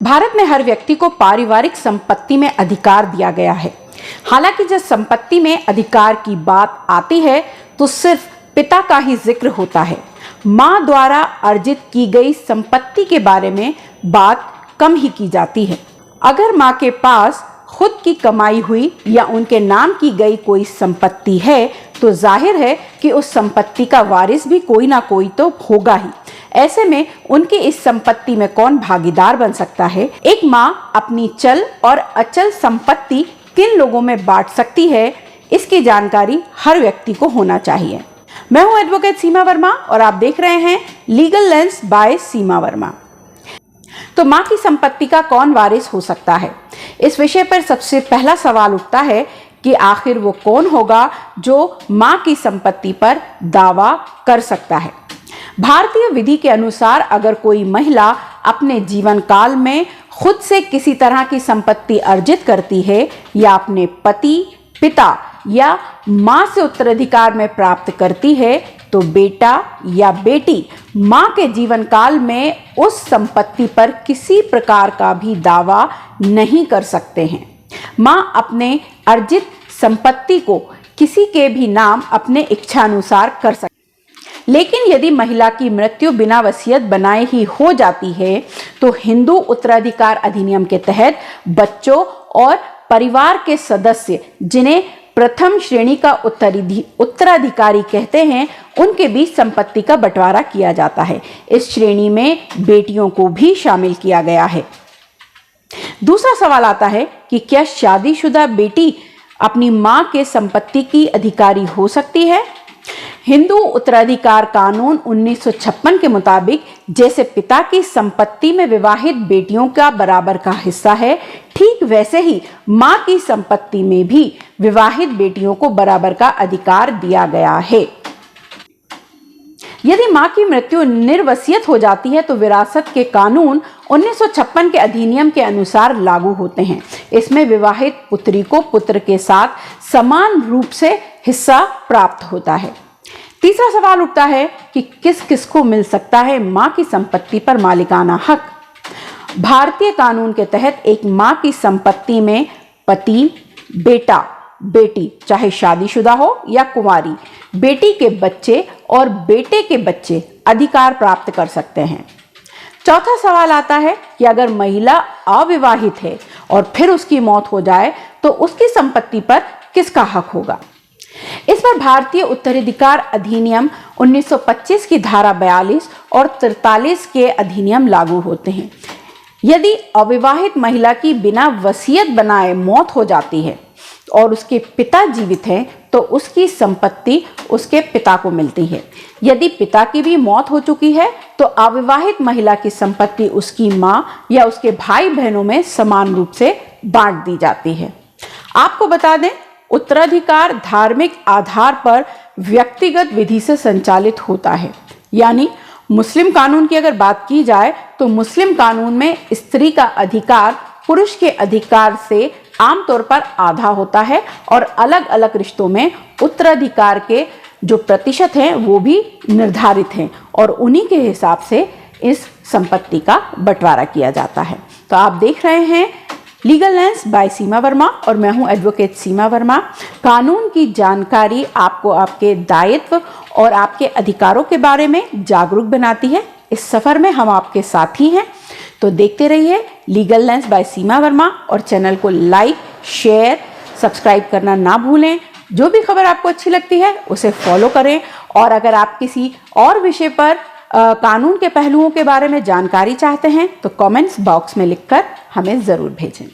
भारत में हर व्यक्ति को पारिवारिक संपत्ति में अधिकार दिया गया है। हालांकि जब संपत्ति में अधिकार की बात आती है तो सिर्फ पिता का ही जिक्र होता है। मां द्वारा अर्जित की गई संपत्ति के बारे में बात कम ही की जाती है। अगर मां के पास खुद की कमाई हुई या उनके नाम की गई कोई संपत्ति है तो जाहिर है कि उस संपत्ति का वारिस भी कोई ना कोई तो होगा ही। ऐसे में उनकी इस संपत्ति में कौन भागीदार बन सकता है? एक मां अपनी चल और अचल संपत्ति किन लोगों में बांट सकती है, इसकी जानकारी हर व्यक्ति को होना चाहिए। मैं हूं एडवोकेट सीमा वर्मा और आप देख रहे हैं लीगल लेंस बाय सीमा वर्मा। तो मां की संपत्ति का कौन वारिस हो सकता है? इस विषय पर सबसे पहला सवाल उठता है कि आखिर वो कौन होगा जो मां की संपत्ति पर दावा कर सकता है। भारतीय विधि के अनुसार अगर कोई महिला अपने जीवन काल में खुद से किसी तरह की संपत्ति अर्जित करती है या अपने पति, पिता या मां से उत्तराधिकार में प्राप्त करती है तो बेटा या बेटी मां के जीवन काल में उस संपत्ति पर किसी प्रकार का भी दावा नहीं कर सकते हैं। मां अपने अर्जित संपत्ति को किसी के भी नाम अपने इच्छानुसार कर सकती है। लेकिन यदि महिला की मृत्यु बिना वसीयत बनाए ही हो जाती है तो हिंदू उत्तराधिकार अधिनियम के तहत बच्चों और परिवार के सदस्य जिन्हें प्रथम श्रेणी का उत्तराधिकारी कहते हैं, उनके बीच संपत्ति का बंटवारा किया जाता है। इस श्रेणी में बेटियों को भी शामिल किया गया है। दूसरा सवाल आता है कि क्या शादीशुदा बेटी अपनी मां के संपत्ति की अधिकारी हो सकती है? हिंदू उत्तराधिकार कानून 1956 के मुताबिक जैसे पिता की संपत्ति में विवाहित बेटियों का बराबर का हिस्सा है, ठीक वैसे ही मां की संपत्ति में भी विवाहित बेटियों को बराबर का अधिकार दिया गया है। यदि मां की मृत्यु निर्वसियत हो जाती है तो विरासत के कानून 1956 के अधिनियम के अनुसार लागू होते हैं। इसमें विवाहित पुत्री को पुत्र के साथ समान रूप से हिस्सा प्राप्त होता है। तीसरा सवाल उठता है कि किस किस को मिल सकता है मां की संपत्ति पर मालिकाना हक। भारतीय कानून के तहत एक मां की संपत्ति में पति, बेटा, बेटी चाहे शादीशुदा हो या कुंवारी, बेटी के बच्चे और बेटे के बच्चे अधिकार प्राप्त कर सकते हैं। चौथा सवाल आता है कि अगर महिला अविवाहित है और फिर उसकी मौत हो जाए तो उसकी संपत्ति पर किसका हक होगा? इस पर भारतीय उत्तराधिकार अधिनियम 1925 की धारा 42 और 43 के अधिनियम लागू होते हैं। यदि अविवाहित महिला की बिना वसीयत बनाए मौत हो जाती है और उसके पिता जीवित हैं तो उसकी संपत्ति उसके पिता को मिलती है। यदि पिता की भी मौत हो चुकी है तो अविवाहित महिला की संपत्ति उसकी मां या उसके भाई बहनों में समान रूप से बांट दी जाती है। आपको बता दें, उत्तराधिकार धार्मिक आधार पर व्यक्तिगत विधि से संचालित होता है। यानी मुस्लिम कानून की अगर बात की जाए तो मुस्लिम कानून में स्त्री का अधिकार पुरुष के अधिकार से आमतौर पर आधा होता है और अलग अलग रिश्तों में उत्तराधिकार के जो प्रतिशत हैं वो भी निर्धारित हैं और उन्हीं के हिसाब से इस संपत्ति का बंटवारा किया जाता है। तो आप देख रहे हैं लीगल लेंस बाय सीमा वर्मा और मैं हूं एडवोकेट सीमा वर्मा। कानून की जानकारी आपको आपके दायित्व और आपके अधिकारों के बारे में जागरूक बनाती है। इस सफर में हम आपके साथ ही हैं, तो देखते रहिए लीगल लेंस बाय सीमा वर्मा और चैनल को लाइक, शेयर, सब्सक्राइब करना ना भूलें। जो भी खबर आपको अच्छी लगती है उसे फॉलो करें और अगर आप किसी और विषय पर कानून के पहलुओं के बारे में जानकारी चाहते हैं तो कमेंट्स बॉक्स में लिखकर हमें ज़रूर भेजें।